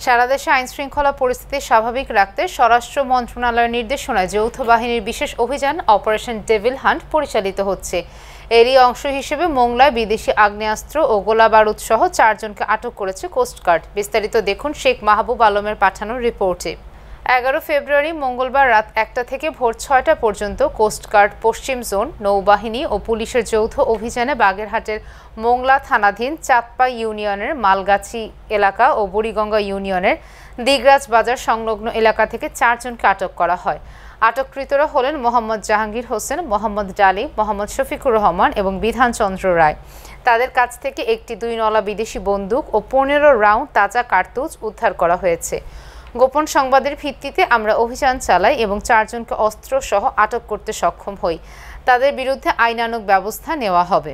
সারা দেশে আইনশৃঙ্খলা পরিস্থিতি স্বাভাবিক রাখতে স্বরাষ্ট্র মন্ত্রণালয়ের নির্দেশনায় যৌথ বাহিনীর বিশেষ অভিযান অপারেশন ডেভিল হান্ট পরিচালিত হচ্ছে। এরই অংশ হিসেবে মোংলায় বিদেশি আগ্নেয়াস্ত্র ও গোলাবারুদ সহ 4 জনকে আটক করেছে কোস্টগার্ড। বিস্তারিত দেখুন শেখ মাহবুব আলমের পাঠানো রিপোর্টে। 11 ফেব্রুয়ারি মঙ্গলবার রাত 1টা থেকে ভোর 6টা পর্যন্ত কোস্টগার্ড পশ্চিম জোন, নৌবাহিনী ও পুলিশের যৌথ অভিযানে বাগেরহাটের মোংলা থানাধীন চাঁদপা ইউনিয়নের মালগাছি এলাকা ও বুড়িগঙ্গা ইউনিয়নের দিগরাজ বাজার সংলগ্ন এলাকা থেকে 4 জনকে আটক করা হয়। আটককৃতরা হলেন মোহাম্মদ জাহাঙ্গীর হোসেন, মোহাম্মদ ডালি, মোহাম্মদ শফিকুর রহমান এবং বিধানচন্দ্র রায়। তাদের কাছ থেকে একটি 2 নলা বিদেশি বন্দুক ও 15 রাউন্ড তাজা কার্তুজ উদ্ধার করা হয়েছে। গোপন সংবাদের ভিত্তিতে আমরা অভিযান চালাই এবং 4 জনকে অস্ত্র সহ আটক করতে সক্ষম হই। তাদের বিরুদ্ধে আইনানুগ ব্যবস্থা নেওয়া হবে।